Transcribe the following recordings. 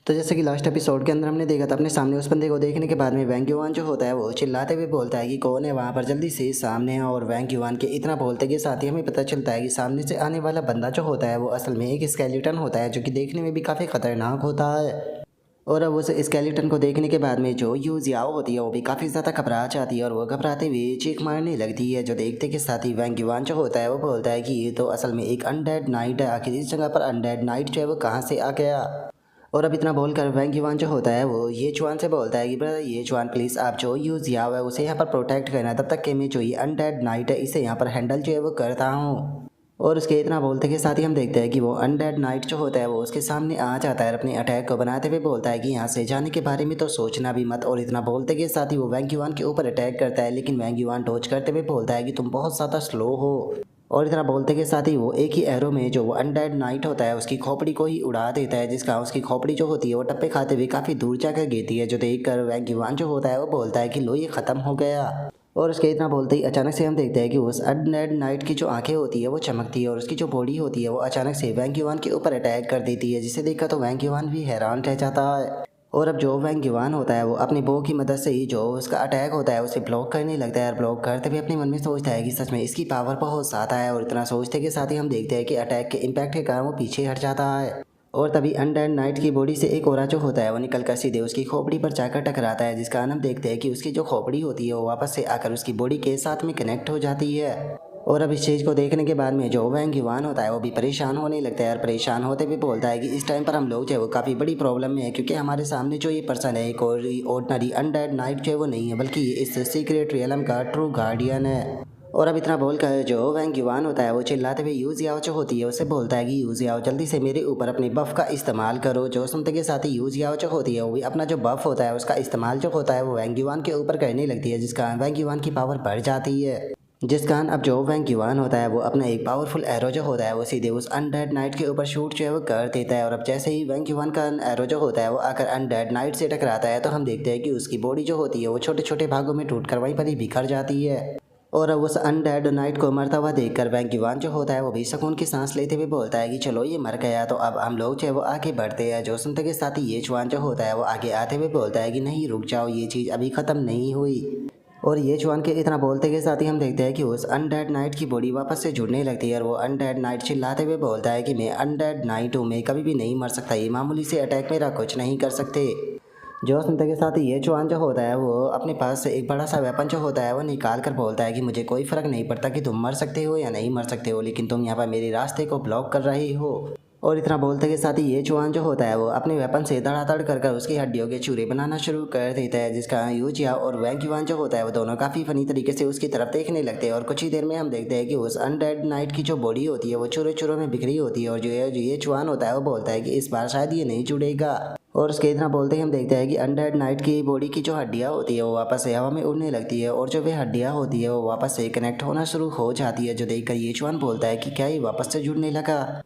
तो जैसे कि लास्ट एपिसोड के अंदर हमने देखा था, अपने सामने उस बंदे को देखने के बाद में वैंग युआन जो होता है वो चिल्लाते हुए बोलता है कि कौन है वहाँ पर, जल्दी से सामने आओ। और वैंग युआन के इतना बोलते के साथ ही हमें पता चलता है कि सामने से आने वाला बंदा जो होता है वो असल में एक स्केलेटन होता है, जो कि देखने में भी काफ़ी खतरनाक होता है। और अब उस स्केलेटन को देखने के बाद में जो यू जियाओ होती है वो भी काफ़ी ज़्यादा घबरा जाती है और वो घबराते हुए चीख मारने लगती है। जो देखते के साथ ही वैंग युआन जो होता है वो बोलता है कि ये तो असल में एक अनडेड नाइट है, आखिर इस जगह पर अनडेड नाइट जो है वो कहाँ से आ गया। और अब इतना बोलकर वैंग युआन जो होता है वो ये चुआन से बोलता है कि ब्रदर ये चुआन प्लीज़ आप जो यू जियाओ है उसे यहाँ पर प्रोटेक्ट करना, तब तक कि मैं जो ये अनडेड नाइट है इसे यहाँ पर हैंडल जो है वो करता हूँ। और उसके इतना बोलते के साथ ही हम देखते हैं कि वो अनडेड नाइट जो होता है वो उसके सामने आ जाता है और अपने अटैक को बनाते हुए बोलता है कि यहाँ से जाने के बारे में तो सोचना भी मत। और इतना बोलते के साथ ही वो वैंग युआन के ऊपर अटैक करता है, लेकिन वैंग युआन डॉज करते हुए बोलता है कि तुम बहुत ज़्यादा स्लो हो। और इतना बोलते के साथ ही वो एक ही एरो में जो वो अनडेड नाइट होता है उसकी खोपड़ी को ही उड़ा देता है, जिसका उसकी खोपड़ी जो होती है वो टप्पे खाते हुए काफ़ी दूर जाकर गिरती है। जो देख कर वैंग युआन जो होता है वो बोलता है कि लो ये ख़त्म हो गया। और उसके इतना बोलते ही अचानक से हम देखते हैं कि उस अनडेड नाइट की जो आंखें होती है वो चमकती है और उसकी जो बॉडी होती है वो अचानक से वैंग युआन के ऊपर अटैक कर देती है, जिसे देखकर तो वैंग युआन भी हैरान रह जाता है। और अब जो वैंग युआन होता है वो अपनी बो की मदद से ही जो उसका अटैक होता है उसे ब्लॉक करने लगता है और ब्लॉक करते हुए अपने मन में सोचता है कि सच में इसकी पावर बहुत ज़्यादा है। और इतना सोचते के साथ ही हम देखते हैं कि अटैक के इम्पैक्ट के कारण वो पीछे हट जाता है। और तभी अनडेड नाइट की बॉडी से एक औरा जो होता है वो निकल कर सीधे उसकी खोपड़ी पर जाकर टकराता है, जिस कारण हम देखते हैं कि उसकी जो खोपड़ी होती है वो वापस से आकर उसकी बॉडी के साथ में कनेक्ट हो जाती है। और अब इस चीज़ को देखने के बाद में जो वैंग युआन होता है वो भी परेशान होने लगता है और परेशान होते हुए बोलता है कि इस टाइम पर हम लोग जो है वो काफ़ी बड़ी प्रॉब्लम में है, क्योंकि हमारे सामने जो ये पर्सन है एक और ऑर्डिनरी अनडेड नाइट जो है वो नहीं है, बल्कि ये इस सीक्रेट रियलम का ट्रू गार्डियन है। और अब इतना बोलकर जो वैंग युआन होता है वो चिल्लाते हुए यू जियाओ जो होती है उसे बोलता है कि यू जियाओ जल्दी से मेरे ऊपर अपने बफ का इस्तेमाल करो। जो सुनते के साथ ही यू जियाओ जो होती है वो भी अपना जो बफ होता है उसका इस्तेमाल जो होता है वो वैंग युआन के ऊपर करने लगती है, जिसका वैंग युआन की पावर बढ़ जाती है। जिस कारण अब जो वैंग युआन होता है वो अपना एक पावरफुल एरो जो होता है वो सीधे उस अनडेड नाइट के ऊपर शूट जो है वो कर देता है। और अब जैसे ही वैंग युआन का एरो जो होता है वो आकर अनडेड नाइट से टकराता है तो हम देखते हैं कि उसकी बॉडी जो होती है वो छोटे छोटे भागों में टूट कर वहीं पर ही बिखर जाती है। और अब उस अनडेड नाइट को मरता हुआ देखकर वैंग युआन जो होता है वो भी सुकून की सांस लेते हुए बोलता है कि चलो ये मर गया तो अब हम लोग जो है वो आगे बढ़ते हैं। जो सुनते के साथ ही ये जुआन जो होता है वो आगे आते हुए बोलता है कि नहीं रुक जाओ, ये चीज़ अभी ख़त्म नहीं हुई। और ये जुआन के इतना बोलते के साथ ही हम देखते हैं कि उस अनडेड नाइट की बॉडी वापस से जुड़ने लगती है और वो अनडेड नाइट चिल्लाते हुए बोलता है कि मैं अनडेड नाइट हूँ, मैं कभी भी नहीं मर सकता, ये मामूली से अटैक मेरा कुछ नहीं कर सकते। जो सुनते के साथ ही ये जुआन जो होता है वो अपने पास से एक बड़ा सा वेपन जो होता है वो निकाल कर बोलता है कि मुझे कोई फ़र्क नहीं पड़ता कि तुम मर सकते हो या नहीं मर सकते हो, लेकिन तुम यहाँ पर मेरे रास्ते को ब्लॉक कर रहे हो। और इतना बोलते के साथ ही ये जुआन जो होता है वो अपने वेपन से धड़ाधड़ कर कर उसकी हड्डियों के चूरे बनाना शुरू कर देता है, जिसका यूजिया और वैंग युआन जो होता है वो दोनों काफ़ी फनी तरीके से उसकी तरफ देखने लगते हैं। और कुछ ही देर में हम देखते हैं कि उस अनडेड नाइट की जो बॉडी होती है वो चूरे चूरों में बिखरी होती है और जो ये जुआन होता है वो बोलता है कि इस बार शायद ये नहीं जुड़ेगा। और उसके इतना बोलते ही हम देखते हैं कि अनडेड नाइट की बॉडी की जो हड्डियाँ होती है वो वापस से हवा में उड़ने लगती है और जो वे हड्डियाँ होती है वो वापस से कनेक्ट होना शुरू हो जाती है। जो देखकर ये जुआन बोलता है कि क्या ये वापस से जुड़ने लगा।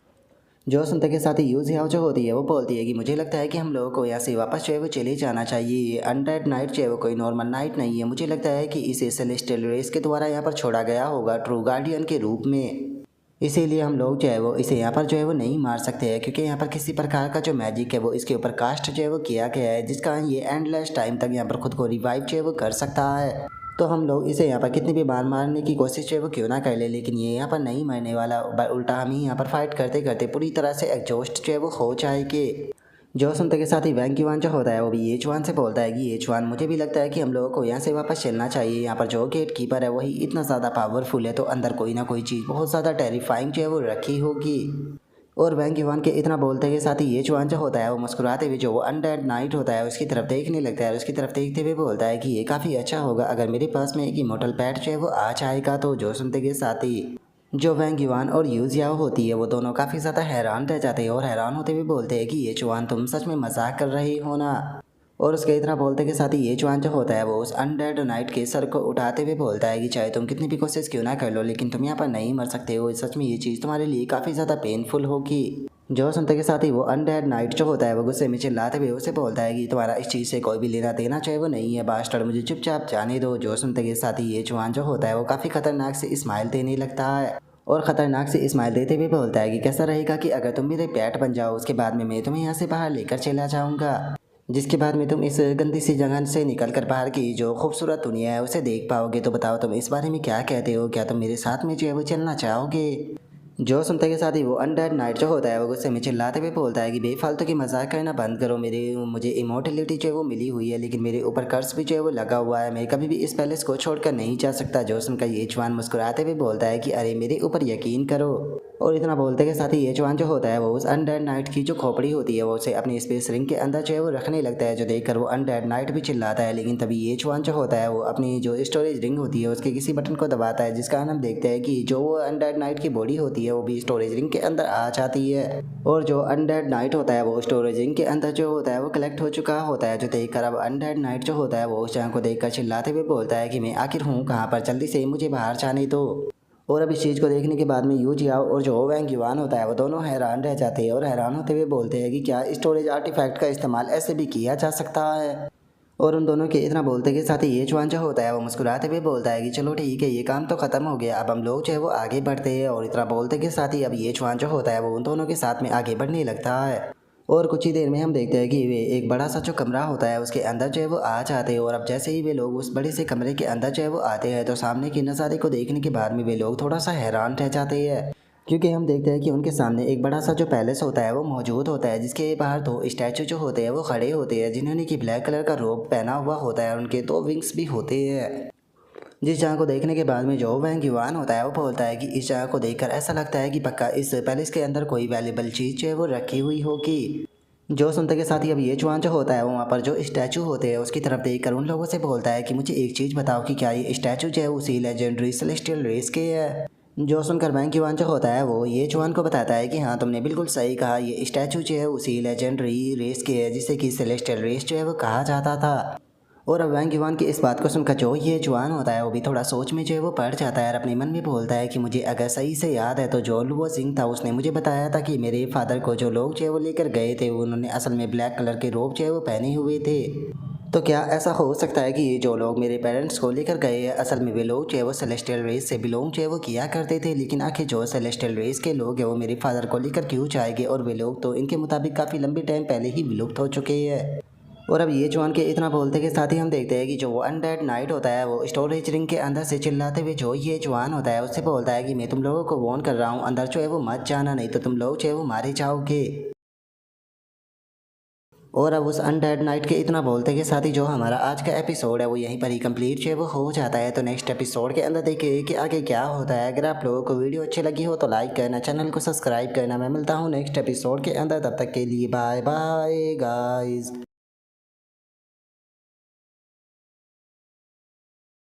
जो सुनते के साथ ही यूज हाउ जो होती है वो बोलती है कि मुझे लगता है कि हम लोगों को यहाँ से वापस जो है वो चले जाना चाहिए। ये अनडेड नाइट जो है वो कोई नॉर्मल नाइट नहीं है, मुझे लगता है कि इसे सेलेस्टियल रेस के द्वारा यहाँ पर छोड़ा गया होगा ट्रू गार्डियन के रूप में। इसीलिए हम लोग जो है वो इसे यहाँ पर जो है वो नहीं मार सकते हैं, क्योंकि यहाँ पर किसी प्रकार का जो मैजिक है वो इसके ऊपर कास्ट जो है वो किया गया है, जिसका ये एंडलेस टाइम तक यहाँ पर खुद को रिवाइव जो है वो कर सकता है। तो हम लोग इसे यहाँ पर कितनी भी बार मारने की कोशिश जो है वो क्यों ना कर ले, लेकिन ये यहाँ पर नहीं मरने वाला, उल्टा हम ही यहाँ पर फाइट करते करते पूरी तरह से एग्जॉस्ट जो है वो हो जाएगी। जो सुनते के साथ ही वैंग युआन जो होता है वो भी ये जुआन से बोलता है कि ये जुआन मुझे भी लगता है कि हम लोगों को यहाँ से वापस चलना चाहिए। यहाँ पर जो गेट कीपर है वही इतना ज़्यादा पावरफुल है तो अंदर कोई ना कोई चीज़ बहुत ज़्यादा टेरिफाइंग जो है वो रखी होगी। और वैंग युआन के इतना बोलते के साथ ही ये जुआन जो होता है वो मुस्कुराते हुए जो वो अनडेड नाइट होता है उसकी तरफ देखने लगता है और उसकी तरफ देखते हुए बोलता है कि ये काफ़ी अच्छा होगा अगर मेरे पास में एक इमोर्टल पैट जो है वो आ जाएगा। तो जो सुनते के साथ ही जो वैंग युआन और यू जियाओ होती है वो दोनों काफ़ी ज़्यादा हैरान रह जाते हैं और हैरान होते हुए बोलते हैं कि ये जुआन तुम सच में मजाक कर रही हो ना। और उसके इतना बोलते के साथ ही ये जुआन जो होता है वो उस अनडेड नाइट के सर को उठाते हुए बोलता है कि चाहे तुम कितनी भी कोशिश क्यों ना कर लो लेकिन तुम यहाँ पर नहीं मर सकते हो, सच में ये चीज़ तुम्हारे लिए काफ़ी ज़्यादा पेनफुल होगी। जो सुनते के साथ ही वो अनडेड नाइट जो होता है वो गुस्से में चिल्लाते हुए उसे बोलता है कि तुम्हारा इस चीज़ से कोई भी लेना देना चाहे वो नहीं है बास्टर्ड, मुझे चुपचाप जाने दो। जो सुनते के साथ ही ये जुआन जो होता है वो काफ़ी खतरनाक से स्माइल देने लगता है और ख़तरनाक सी स्माइल देते हुए बोलता है कि कैसा रहेगा कि अगर तुम मेरे पेट बन जाओ, उसके बाद में मैं तुम्हें यहाँ से बाहर लेकर चला जाऊँगा, जिसके बाद में तुम इस गंदी सी जगह से निकल कर बाहर की जो खूबसूरत दुनिया है उसे देख पाओगे। तो बताओ तुम इस बारे में क्या कहते हो, क्या तुम मेरे साथ में जो है वो चलना चाहोगे? जो सुनते के साथ ही वो अनडेड नाइट जो होता है वो गुस्से में चिल्लाते हुए बोलता है कि बेफालतू की मजाक करना बंद करो। मुझे इमोर्टलिटी जो है वो मिली हुई है, लेकिन मेरे ऊपर कर्ज भी जो है वो लगा हुआ है। मैं कभी भी इस पैलेस को छोड़कर नहीं जा सकता। जो सुनकर ये जवान मुस्कुराते हुए बोलता है कि अरे मेरे ऊपर यकीन करो। और इतना बोलते के साथ ही ये जवान जो होता है वो उस अनडेड नाइट की जो खोपड़ी होती है वो उसे अपनी स्पेस रिंग के अंदर जो है वो रखने लगता है, जो देखकर वो अनडेड नाइट भी चिल्लाता है। लेकिन तभी ये जवान जो होता है वो अपनी जो स्टोरेज रिंग होती है उसके किसी बटन को दबाता है, जिसका हम देखते हैं कि जो वो अनडेड नाइट की बॉडी होती है वो भी स्टोरेज रिंग के अंदर आ जाती है। और जो अनडेड नाइट होता है वो स्टोरेज रिंग के अंदर जो होता है वो कलेक्ट हो चुका होता है, जो देखकर अब अनडेड नाइट जो होता है वो उस जगह को देखकर चिल्लाते हुए बोलता है कि मैं आखिर हूँ कहाँ पर, जल्दी से मुझे बाहर जाने दो। और अब इस चीज़ को देखने के बाद में यू जियाओ और जो वैंग युआन होता है वो दोनों हैरान रह जाते हैं और हैरान होते हुए बोलते हैं कि क्या स्टोरेज आर्टिफैक्ट का इस्तेमाल ऐसे भी किया जा सकता है। और उन दोनों के इतना बोलते के साथ ही ये जवान जो होता है वो मुस्कुराते हुए बोलता है कि चलो ठीक है, ये काम तो ख़त्म हो गया, अब हम लोग जो है वो आगे बढ़ते हैं। और इतना बोलते के साथ ही अब ये जवान जो होता है वो उन दोनों के साथ में आगे बढ़ने लगता है। और कुछ ही देर में हम देखते हैं कि वे एक बड़ा सा जो कमरा होता है उसके अंदर जो है वो आ जाते हैं। और अब जैसे ही वे लोग उस बड़े से कमरे के अंदर जो है वो आते हैं तो सामने के नज़ारे को देखने के बाद में वे लोग थोड़ा सा हैरान रह जाते हैं, क्योंकि हम देखते हैं कि उनके सामने एक बड़ा सा जो पैलेस होता है वो मौजूद होता है, जिसके बाहर दो स्टैचू जो होते हैं वो खड़े होते हैं, जिन्होंने कि ब्लैक कलर का रोब पहना हुआ होता है और उनके दो विंग्स भी होते हैं। जिस जगह को देखने के बाद में जो वैंग युआन होता है वो बोलता है कि इस जगह को देखकर ऐसा लगता है कि पक्का इस पैलेस के अंदर कोई वैल्यूबल चीज़ जो है वो रखी हुई होगी। जो सुनते के साथ ही अब ये जवान जो होता है वो वहाँ पर जो स्टैचू होते हैं उसकी तरफ देखकर उन लोगों से बोलता है कि मुझे एक चीज़ बताओ कि क्या ये स्टैचू जो है उसी लेजेंडरी सेलेस्टियल रेस के है। जो सुनकर बैंक युआन जो होता है वो ये जवान को बताता है कि हाँ तुमने बिल्कुल सही कहा, ये स्टैचू जो है उसी लेजेंडरी रेस के है जिसे कि सेलेस्टियल रेस जो है वो कहा जाता था। और अब वैंग युआन की इस बात को सुनकर जो ये जवान होता है वो भी थोड़ा सोच में जो है वो पड़ जाता है और अपने मन में बोलता है कि मुझे अगर सही से याद है तो जो लुओ सिंह था उसने मुझे बताया था कि मेरे फादर को जो लोग जो है वो लेकर गए थे उन्होंने असल में ब्लैक कलर के रोब जो है वो पहने हुए थे। तो क्या ऐसा हो सकता है कि ये जो लोग मेरे पेरेंट्स को लेकर गए हैं असल में वे लोग जो है वो सेलेस्टियल रेस से बिलोंग जो है वो किया करते थे, लेकिन आखिर जो सेलेस्टियल रेस के लोग हैं वो मेरे फादर को लेकर क्यों जाएंगे, और वे लोग तो इनके मुताबिक काफ़ी लंबे टाइम पहले ही विलुप्त हो चुके हैं। और अब ये जवान के इतना बोलते के साथ ही हम देखते हैं कि जो वो अनडेड नाइट होता है वो स्टोरेज रिंग के अंदर से चिल्लाते हुए जो ये जवान होता है उससे बोलता है कि मैं तुम लोगों को वार्न कर रहा हूँ, अंदर जो है वो मत जाना, नहीं तो तुम लोग जो है वो मारे जाओगे। और अब उस अनडेड नाइट के इतना बोलते के साथ ही जो हमारा आज का एपिसोड है वो यहीं पर ही कंप्लीट जो है वो हो जाता है। तो नेक्स्ट एपिसोड के अंदर देखिए कि आगे क्या होता है। अगर आप लोगों को वीडियो अच्छी लगी हो तो लाइक करना, चैनल को सब्सक्राइब करना। मैं मिलता हूँ नेक्स्ट एपिसोड के अंदर, तब तक के लिए बाय बाय गाइस।